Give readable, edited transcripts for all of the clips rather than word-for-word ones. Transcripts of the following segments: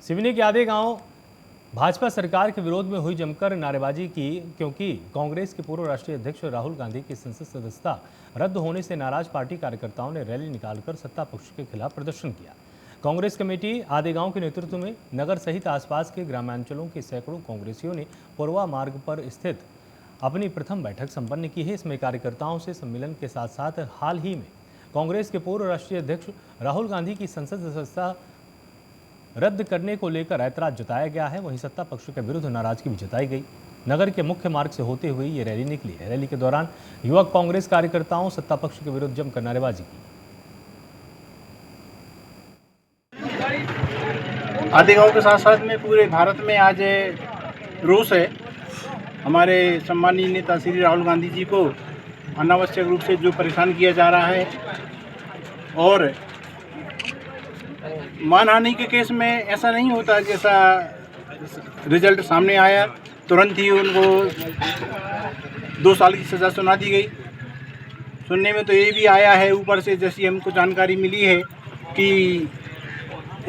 सिवनी के आधे गांव भाजपा सरकार के विरोध में हुई जमकर नारेबाजी की, क्योंकि कांग्रेस के पूर्व राष्ट्रीय अध्यक्ष राहुल गांधी की संसद सदस्यता रद्द होने से नाराज पार्टी कार्यकर्ताओं ने रैली निकालकर सत्ता पक्ष के खिलाफ प्रदर्शन किया। कांग्रेस कमेटी आधे गांव के नेतृत्व में नगर सहित आसपास के ग्रामांचलों के सैकड़ों कांग्रेसियों ने पुरवा मार्ग पर स्थित अपनी प्रथम बैठक संपन्न की है। इसमें कार्यकर्ताओं से सम्मेलन के साथ साथ हाल ही में कांग्रेस के पूर्व राष्ट्रीय अध्यक्ष राहुल गांधी की संसद सदस्यता रद्द करने को लेकर ऐतराज जताया गया है। वहीं सत्ता पक्ष के विरुद्ध नाराजगी भी जताई गई। नगर के मुख्य मार्ग से होते हुए ये रैली निकली है। रैली के दौरान युवक कांग्रेस कार्यकर्ताओं सत्ता पक्ष के विरुद्ध जमकर नारेबाजी की। आधे गांव के साथ साथ में पूरे भारत में आज रोष है। हमारे सम्मानीय नेता श्री राहुल गांधी जी को अनावश्यक रूप से जो परेशान किया जा रहा है, और मानहानि के केस में ऐसा नहीं होता जैसा रिजल्ट सामने आया तुरंत ही उनको 2 साल की सज़ा सुना दी गई। सुनने में तो ये भी आया है ऊपर से, जैसी हमको जानकारी मिली है, कि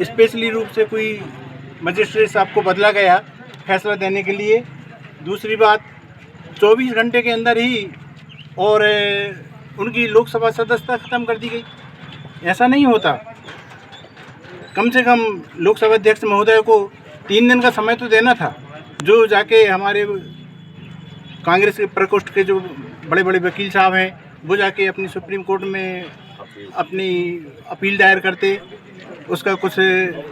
स्पेशली रूप से कोई मजिस्ट्रेट साहब को बदला गया फैसला देने के लिए। दूसरी बात, 24 घंटे के अंदर ही और उनकी लोकसभा सदस्यता ख़त्म कर दी गई। ऐसा नहीं होता। कम से कम लोकसभा अध्यक्ष महोदय को 3 दिन का समय तो देना था, जो जाके हमारे कांग्रेस के प्रकोष्ठ के जो बड़े बड़े वकील साहब हैं वो जाके अपनी सुप्रीम कोर्ट में अपनी अपील दायर करते, उसका कुछ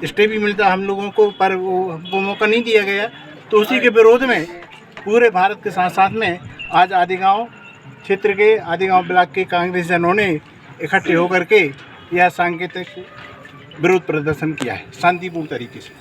स्टे भी मिलता हम लोगों को, पर वो मौका नहीं दिया गया। तो उसी के विरोध में पूरे भारत के साथ साथ में आज आधे गाँव क्षेत्र के, आधे गाँव ब्लॉक के कांग्रेस जनों ने इकट्ठे होकर के यह सांकेतिक विरोध प्रदर्शन किया है शांतिपूर्ण तरीके से।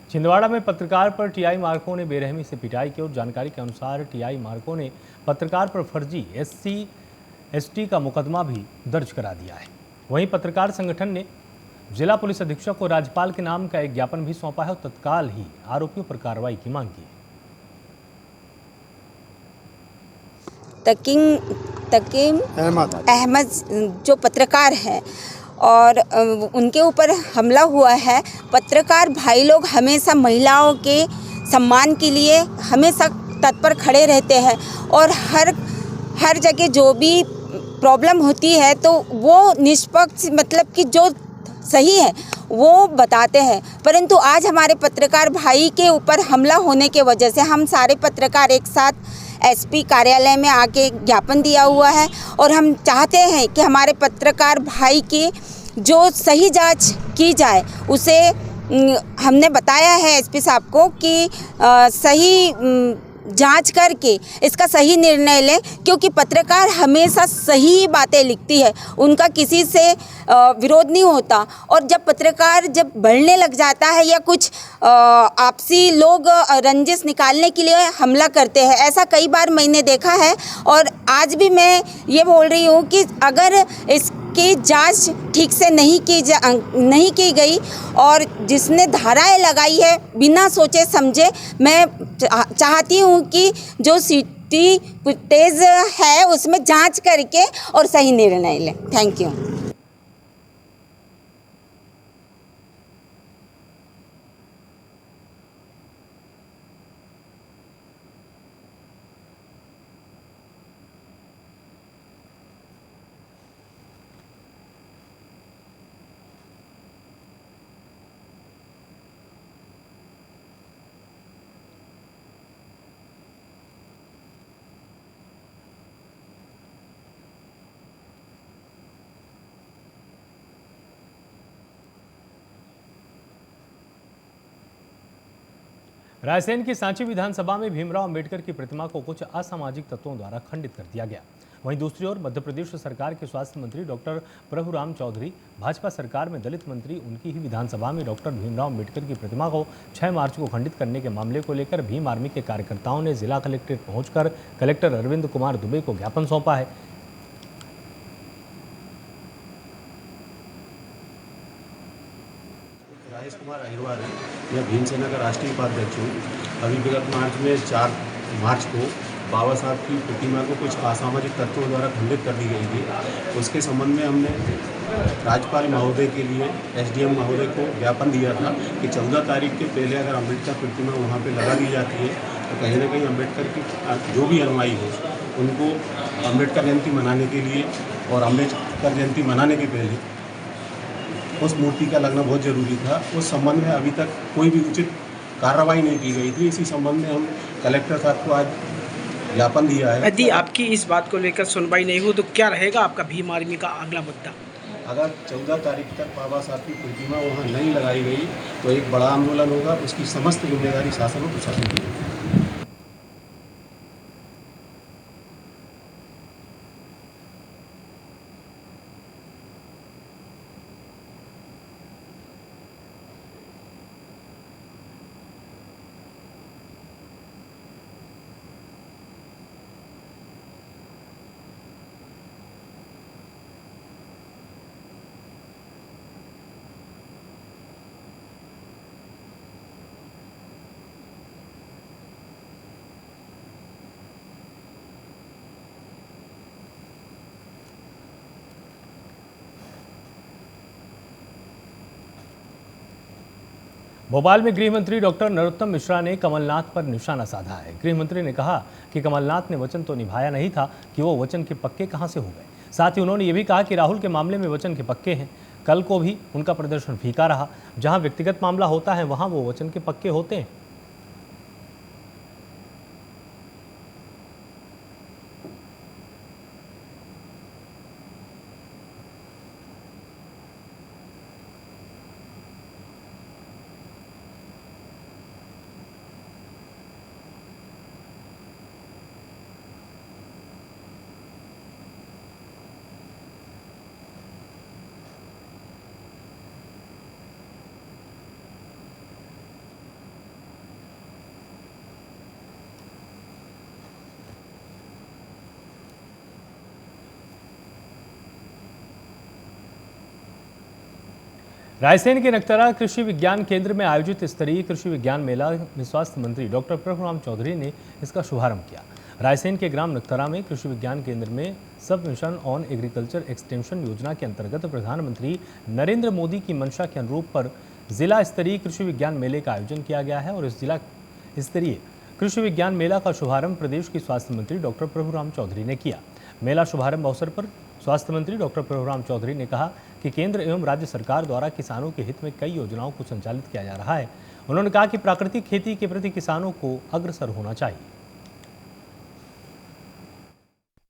छिंदवाड़ा में पत्रकार पर टीआई मार्को ने बेरहमी से पिटाई की और जानकारी के अनुसार टीआई मार्को ने पत्रकार पर फर्जी SC/ST का मुकदमा भी दर्ज करा दिया है। वहीं पत्रकार संगठन ने जिला पुलिस अधीक्षक को राज्यपाल के नाम का एक ज्ञापन भी सौंपा है और तत्काल ही आरोपियों पर कार्रवाई की मांग की है। तकीम अहमद जो पत्रकार हैं और उनके ऊपर हमला हुआ है। पत्रकार भाई लोग हमेशा महिलाओं के सम्मान के लिए हमेशा तत्पर खड़े रहते हैं और हर जगह जो भी प्रॉब्लम होती है तो वो निष्पक्ष, मतलब कि जो सही है वो बताते हैं। परंतु आज हमारे पत्रकार भाई के ऊपर हमला होने के वजह से हम सारे पत्रकार एक साथ SP कार्यालय में आके ज्ञापन दिया हुआ है और हम चाहते हैं कि हमारे पत्रकार भाई की जो सही जांच की जाए। उसे हमने बताया है SP साहब को कि सही जांच करके इसका सही निर्णय लें, क्योंकि पत्रकार हमेशा सही बातें लिखती है, उनका किसी से विरोध नहीं होता। और जब पत्रकार बढ़ने लग जाता है या कुछ आपसी लोग रंजिश निकालने के लिए हमला करते हैं, ऐसा कई बार मैंने देखा है। और आज भी मैं ये बोल रही हूँ कि अगर इसकी जांच ठीक से नहीं की गई और जिसने धाराएं लगाई है बिना सोचे समझे, मैं चाहती हूँ कि जो सीटी फुटेज है उसमें जांच करके और सही निर्णय लें। Thank you. रायसेन की सांची विधानसभा में भीमराव अंबेडकर की प्रतिमा को कुछ असामाजिक तत्वों द्वारा खंडित कर दिया गया। वहीं दूसरी ओर मध्य प्रदेश सरकार के स्वास्थ्य मंत्री डॉक्टर प्रभुराम चौधरी भाजपा सरकार में दलित मंत्री उनकी ही विधानसभा में डॉक्टर भीमराव अम्बेडकर की प्रतिमा को 6 मार्च को खंडित करने के मामले को लेकर भीम आर्मी के कार्यकर्ताओं ने जिला कलेक्ट्रेट पहुंचकर कलेक्टर अरविंद कुमार दुबे को ज्ञापन सौंपा है। राजेश कुमार अहिरवार है, मैं भीमसेना का राष्ट्रीय उपाध्यक्ष हूँ। अभी विगत मार्च में 4 मार्च को बाबा साहब की प्रतिमा को कुछ असामाजिक तत्वों द्वारा खंडित कर दी गई थी। उसके संबंध में हमने राज्यपाल महोदय के लिए एसडीएम महोदय को ज्ञापन दिया था कि 14 तारीख के पहले अगर अम्बेडकर प्रतिमा वहाँ पे लगा दी जाती है तो कहीं ना कहीं अम्बेडकर की जो भी अनुयायी हो उनको अम्बेडकर जयंती मनाने के लिए और अम्बेडकर जयंती मनाने के पहले उस मूर्ति का लगना बहुत ज़रूरी था। उस संबंध में अभी तक कोई भी उचित कार्रवाई नहीं की गई थी। इसी संबंध में हम कलेक्टर साहब को आज ज्ञापन दिया है। यदि आपकी इस बात को लेकर सुनवाई नहीं हो तो क्या रहेगा आपका भीम आर्मी का अगला मुद्दा? अगर 14 तारीख तक बाबा साहब की प्रतिमा वहाँ नहीं लगाई गई तो एक बड़ा आंदोलन होगा। उसकी समस्त जिम्मेदारी शासन और प्रशासन की है। भोपाल में गृह मंत्री डॉक्टर नरोत्तम मिश्रा ने कमलनाथ पर निशाना साधा है। गृह मंत्री ने कहा कि कमलनाथ ने वचन तो निभाया नहीं था कि वो वचन के पक्के कहां से हो गए। साथ ही उन्होंने ये भी कहा कि राहुल के मामले में वचन के पक्के हैं। कल को भी उनका प्रदर्शन फीका रहा। जहां व्यक्तिगत मामला होता है वहां वो वचन के पक्के होते हैं। रायसेन के नखतरा कृषि विज्ञान केंद्र में आयोजित स्तरीय कृषि विज्ञान मेला में स्वास्थ्य मंत्री डॉक्टर प्रभुराम चौधरी ने इसका शुभारंभ किया। रायसेन के ग्राम नखतरा में कृषि विज्ञान केंद्र में सब मिशन ऑन एग्रीकल्चर एक्सटेंशन योजना के अंतर्गत प्रधानमंत्री नरेंद्र मोदी की मंशा के अनुरूप पर जिला स्तरीय कृषि विज्ञान मेले का आयोजन किया गया है और इस जिला स्तरीय कृषि विज्ञान मेला का शुभारंभ प्रदेश की स्वास्थ्य मंत्री डॉक्टर प्रभुराम चौधरी ने किया। मेला शुभारंभ अवसर पर स्वास्थ्य मंत्री डॉक्टर प्रभुराम चौधरी ने कहा कि केंद्र एवं राज्य सरकार द्वारा किसानों के हित में कई योजनाओं को संचालित किया जा रहा है। उन्होंने कहा कि प्राकृतिक खेती के प्रति किसानों को अग्रसर होना चाहिए।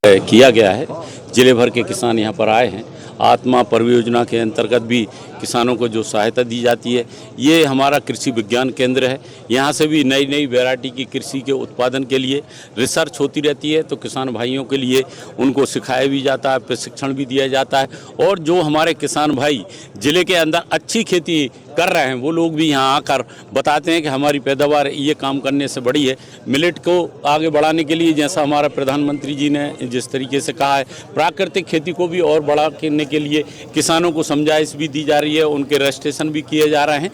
किया गया है। जिले भर के किसान यहाँ पर आए हैं। आत्मा परियोजना के अंतर्गत भी किसानों को जो सहायता दी जाती है, ये हमारा कृषि विज्ञान केंद्र है। यहाँ से भी नई नई वैरायटी की कृषि के उत्पादन के लिए रिसर्च होती रहती है, तो किसान भाइयों के लिए उनको सिखाया भी जाता है, प्रशिक्षण भी दिया जाता है। और जो हमारे किसान भाई जिले के अंदर अच्छी खेती कर रहे हैं वो लोग भी यहाँ आकर बताते हैं कि हमारी पैदावार ये काम करने से बढ़ी है। मिलेट को आगे बढ़ाने के लिए जैसा हमारा प्रधानमंत्री जी ने जिस तरीके से कहा है, प्राकृतिक खेती को भी और बढ़ाने के लिए किसानों को समझाइश भी दी जा रही है, उनके रजिस्ट्रेशन भी किए जा रहे हैं।